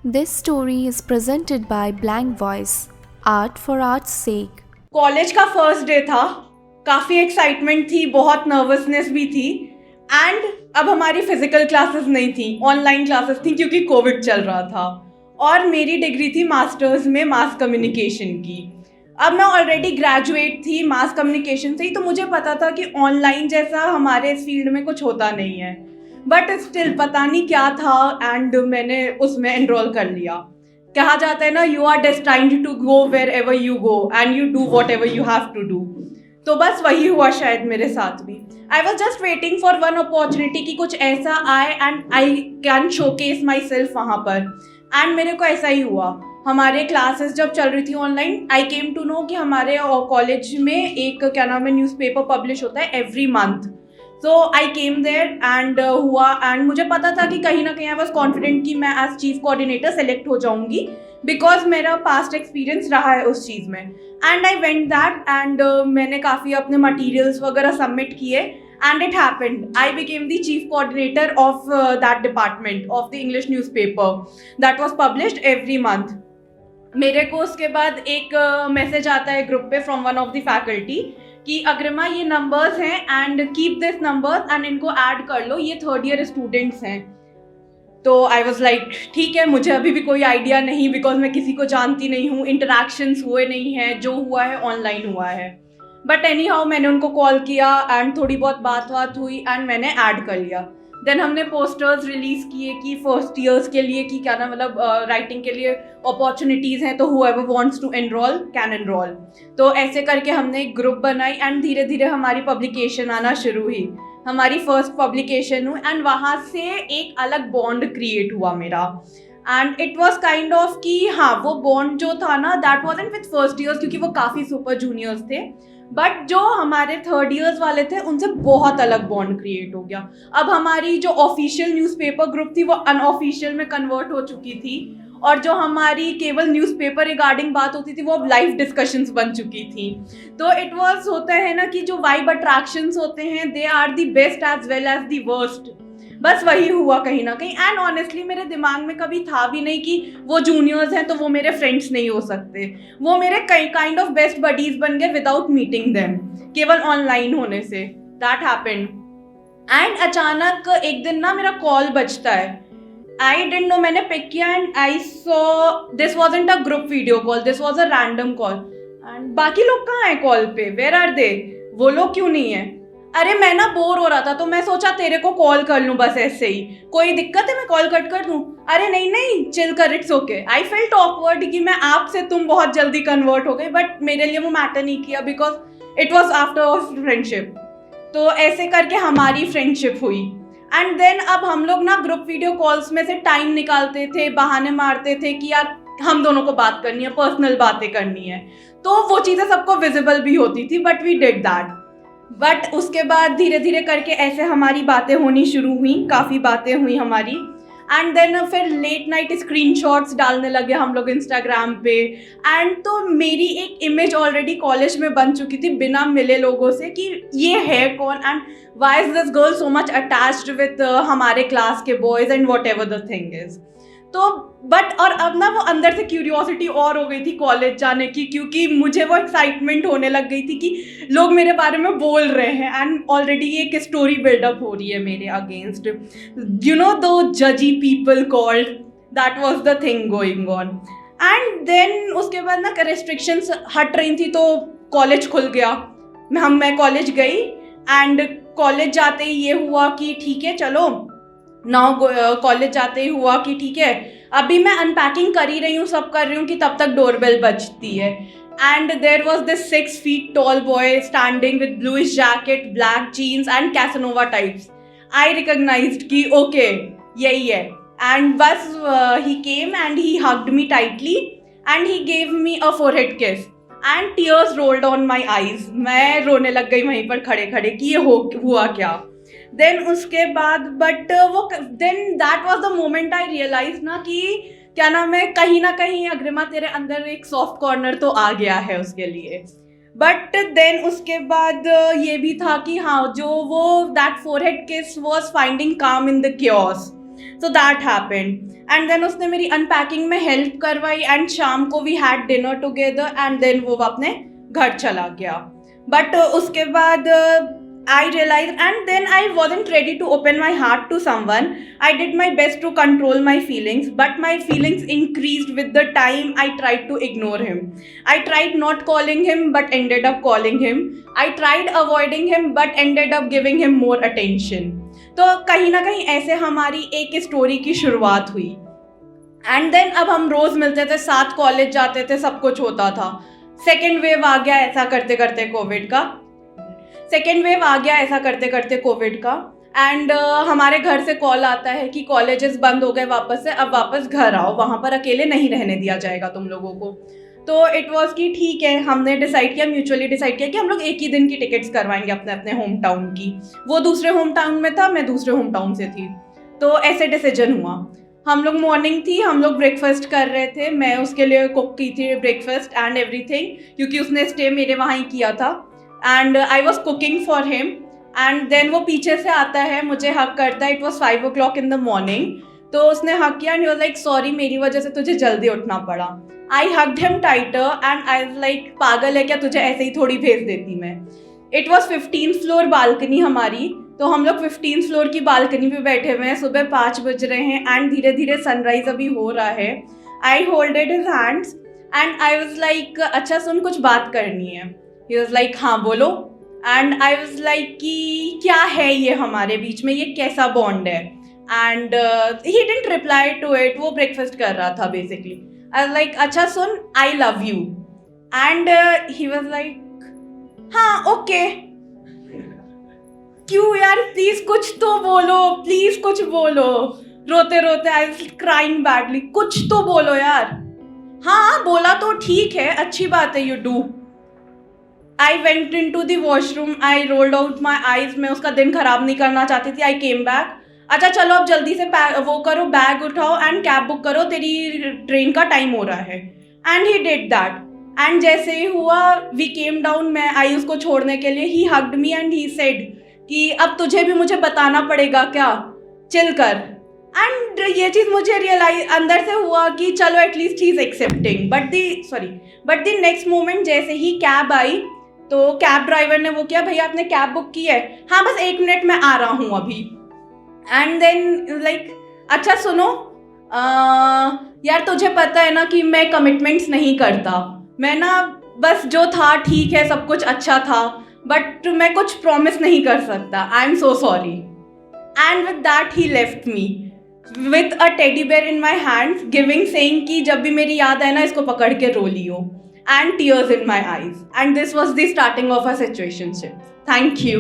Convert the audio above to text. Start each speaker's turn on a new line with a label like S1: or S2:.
S1: This story is presented by Blank Voice, Art for Art's sake.
S2: College का first day था, काफ़ी excitement थी, बहुत नर्वसनेस भी थी एंड अब हमारी फिजिकल क्लासेस नहीं थी, ऑनलाइन क्लासेस थी क्योंकि कोविड चल रहा था और मेरी डिग्री थी मास्टर्स में मास कम्युनिकेशन की। अब मैं ऑलरेडी ग्रेजुएट थी मास कम्युनिकेशन से ही, तो मुझे पता था कि ऑनलाइन जैसा हमारे इस फील्ड में कुछ होता नहीं है, बट स्टिल पता नहीं क्या था एंड मैंने उसमें एनरोल कर लिया। कहा जाता है ना, you are destined to go wherever you go and you do whatever you have to do. तो बस वही हुआ शायद मेरे साथ भी। I was just waiting for one opportunity कि कुछ ऐसा आए and I can showcase myself वहाँ पर, एंड मेरे को ऐसा ही हुआ। हमारे क्लासेस जब चल रही थी online, I came to know कि हमारे कॉलेज में एक क्या नाम है न्यूज़पेपर पब्लिश होता है every month. So I came there and हुआ, एंड मुझे पता था कि कहीं ना कहीं आई वॉज कॉन्फिडेंट कि मैं एज चीफ कोऑर्डिनेटर सेलेक्ट हो जाऊंगी बिकॉज मेरा पास्ट एक्सपीरियंस रहा है उस चीज़ में। And I went that and मैंने काफ़ी अपने मटीरियल्स वगैरह सबमिट किए and it happened. I became the chief coordinator of that department of the English newspaper that was published every month. मेरे को उसके बाद एक मैसेज आता है ग्रुप पे from one of the faculty कि अग्रिमा ये नंबर्स हैं and keep this numbers and इनको ऐड कर लो, ये थर्ड ईयर स्टूडेंट्स हैं। तो आई वॉज लाइक ठीक है, मुझे अभी भी कोई आइडिया नहीं बिकॉज मैं किसी को जानती नहीं हूँ, इंटरेक्शंस हुए नहीं हैं, जो हुआ है ऑनलाइन हुआ है। बट एनी हाउ मैंने उनको कॉल किया एंड थोड़ी बहुत बात हुई एंड मैंने ऐड कर लिया। देन हमने पोस्टर्स रिलीज़ किए कि फर्स्ट ईयर्स के लिए कि क्या ना मतलब राइटिंग के लिए अपॉर्चुनिटीज़ हैं, तो whoever wants to enrol can enrol. तो ऐसे करके हमने एक ग्रुप बनाई एंड धीरे धीरे हमारी पब्लिकेशन आना शुरू हुई। हमारी फर्स्ट पब्लिकेशन हुई एंड वहाँ से एक अलग बॉन्ड क्रिएट हुआ मेरा। And it was kind of कि हाँ, वो बॉन्ड जो था ना that wasn't with first years क्योंकि वो काफ़ी सुपर जूनियर्स थे, बट जो हमारे थर्ड ईयर्स वाले थे उनसे बहुत अलग बॉन्ड क्रिएट हो गया। अब हमारी जो ऑफिशियल न्यूज़पेपर ग्रुप थी वो अनऑफिशियल में कन्वर्ट हो चुकी थी, और जो हमारी केवल न्यूज़पेपर रिगार्डिंग बात होती थी वो अब लाइव डिस्कशंस बन चुकी थी। तो इट वाज होता है ना कि जो वाइब अट्रैक्शंस होते हैं they are the best as well as the worst. बस वही हुआ कहीं ना कहीं, एंड ऑनेस्टली मेरे दिमाग में कभी था भी नहीं कि वो जूनियर्स हैं तो वो मेरे फ्रेंड्स नहीं हो सकते। वो मेरे काइंड ऑफ बेस्ट बडीज बन गए विदाउट मीटिंग देम, केवल ऑनलाइन होने से। दैट हैपेंड एंड अचानक एक दिन ना मेरा कॉल बजता है। आई डिडंट नो, मैंने पिक किया and I saw this wasn't a group video call, this was a random call. And बाकी लोग कहाँ हैं कॉल पे, वेयर आर दे, वो लोग क्यों नहीं है? अरे मैं ना बोर हो रहा था तो मैं सोचा तेरे को कॉल कर लूं बस ऐसे ही, कोई दिक्कत है मैं कॉल कट कर दूं? अरे नहीं नहीं चिल कर, it's okay. I felt awkward कि मैं आपसे तुम बहुत जल्दी कन्वर्ट हो गए, बट मेरे लिए वो मैटर नहीं किया because it was after friendship. तो ऐसे करके हमारी फ्रेंडशिप हुई एंड देन अब हम लोग ना ग्रुप वीडियो कॉल्स में से टाइम निकालते थे, बहाने मारते थे कि यार हम दोनों को बात करनी है, पर्सनल बातें करनी है। तो वो चीज़ें सबको विजिबल भी होती थी, but we did that. But उसके बाद धीरे धीरे करके ऐसे हमारी बातें होनी शुरू हुई, काफ़ी बातें हुई हमारी। एंड देन फिर लेट नाइट स्क्रीनशॉट्स डालने लगे हम लोग इंस्टाग्राम पे, एंड तो मेरी एक इमेज ऑलरेडी कॉलेज में बन चुकी थी बिना मिले लोगों से कि ये है कौन and why is this girl so much attached with हमारे क्लास के boys and what ever the thing is. तो बट और अब ना वो अंदर से क्यूरियोसिटी और हो गई थी कॉलेज जाने की, क्योंकि मुझे वो एक्साइटमेंट होने लग गई थी कि लोग मेरे बारे में बोल रहे हैं एंड ऑलरेडी एक स्टोरी बिल्डअप हो रही है मेरे अगेंस्ट, यू नो दो जजी people called, that was the thing going on. And then उसके बाद ना रेस्ट्रिक्शंस हट रही थी तो कॉलेज खुल गया। मैं कॉलेज गई एंड कॉलेज जाते ही ये हुआ कि ठीक है चलो नाउ, कॉलेज जाते ही हुआ कि ठीक है अभी मैं अनपैकिंग कर ही रही हूँ, सब कर रही हूँ कि तब तक डोरबेल बजती है and there was this 6 feet tall boy standing with bluish jacket, black jeans and Casanova types. I recognised कि ओके यही है, एंड बस he came and he hugged me tightly and he gave me a forehead kiss and tears rolled on my eyes. मैं रोने लग गई वहीं पर खड़े खड़े कि ये हुआ क्या। देन उसके बाद बट वो then that was the moment I realise ना कि क्या नाम है, कहीं ना कहीं अग्रिमा तेरे अंदर एक सॉफ्ट कॉर्नर तो आ गया है उसके लिए। बट देन उसके बाद ये भी था कि हाँ, जो वो that forehead kiss was finding calm in the chaos. So that happened and then उसने मेरी अनपैकिंग में हेल्प करवाई एंड शाम को we had dinner together and then वो अपने घर चला गया. बट उसके बाद I realized and then I wasn't ready to open my heart to someone. I did my best to control my feelings, but my feelings increased with the time. I tried to ignore him. I tried not calling him but ended up calling him. I tried avoiding him but ended up giving him more attention. तो कहीं ना कहीं ऐसे हमारी एक story की शुरुआत हुई. एंड देन अब हम रोज़ मिलते थे, साथ कॉलेज जाते थे, सब कुछ होता था. सेकेंड वेव आ गया ऐसा करते करते कोविड का. एंड हमारे घर से कॉल आता है कि कॉलेजेस बंद हो गए वापस से, अब वापस घर आओ, वहाँ पर अकेले नहीं रहने दिया जाएगा तुम लोगों को. तो इट वॉज कि ठीक है, हमने म्यूचुअली डिसाइड किया कि हम लोग एक ही दिन की टिकट्स करवाएंगे अपने अपने होम टाउन की. वो दूसरे होम टाउन में था, मैं दूसरे होम टाउन से थी. तो ऐसे डिसीजन हुआ. हम लोग मॉर्निंग थी, हम लोग ब्रेकफास्ट कर रहे थे, मैं उसके लिए कुक की थी ब्रेकफास्ट एंड एवरीथिंग, क्योंकि उसने स्टे मेरे वहाँ ही किया था. And I was cooking for him and then वो पीछे से आता है, मुझे हक करता है. It was 5 o'clock in the morning. तो उसने हक किया and he was like sorry, मेरी वजह से तुझे जल्दी उठना पड़ा. I hugged him tighter and I was like पागल है क्या, तुझे ऐसे ही थोड़ी भेज देती मैं. It was 15th floor balcony हमारी. तो हम लोग 15th फ्लोर की बालकनी पे बैठे हुए हैं, सुबह 5 बज रहे हैं एंड धीरे धीरे सनराइज अभी हो रहा है. I holded his hands and I was like अच्छा सुन, कुछ बात करनी है. ही वाज लाइक हाँ बोलो. एंड आई वाज लाइक कि क्या है ये हमारे बीच में, ये कैसा बॉन्ड है. And he didn't reply to it. वो ब्रेकफास्ट कर रहा था बेसिकली. आई वाज लाइक अच्छा सुन, I love you. And he was like हाँ ओके. क्यों यार, प्लीज कुछ तो बोलो, प्लीज कुछ बोलो. रोते रोते आई वाज क्राइंग बैडली. कुछ तो बोलो यार. हाँ बोला तो ठीक है, अच्छी बात है, you do. I went in to the washroom, I rolled out my eyes. मैं उसका दिन खराब नहीं करना चाहती थी. I came back. अच्छा चलो अब जल्दी से वो करो, बैग उठाओ एंड कैब बुक करो, तेरी ट्रेन का टाइम हो रहा है. And he did that. And जैसे ही हुआ वी केम डाउन, मैं आई उसको छोड़ने के लिए. ही hugged me and he said कि अब तुझे भी मुझे बताना पड़ेगा क्या, चिल कर. एंड ये चीज़ मुझे रियलाइज अंदर से हुआ कि चलो at least he is accepting. But the next moment जैसे ही कैब आई तो कैब ड्राइवर ने वो किया, भैया आपने कैब बुक की है? हाँ बस 1 मिनट में आ रहा हूँ अभी. एंड देन लाइक अच्छा सुनो यार, तुझे पता है ना कि मैं कमिटमेंट्स नहीं करता. मैं ना बस जो था ठीक है, सब कुछ अच्छा था, बट मैं कुछ प्रॉमिस नहीं कर सकता. I am so sorry. And with that he left me with a teddy bear in my hands, giving saying कि जब भी मेरी याद आए ना इसको पकड़ के रो लियो. And tears in my eyes. And this was the starting of a situationship. Thank you.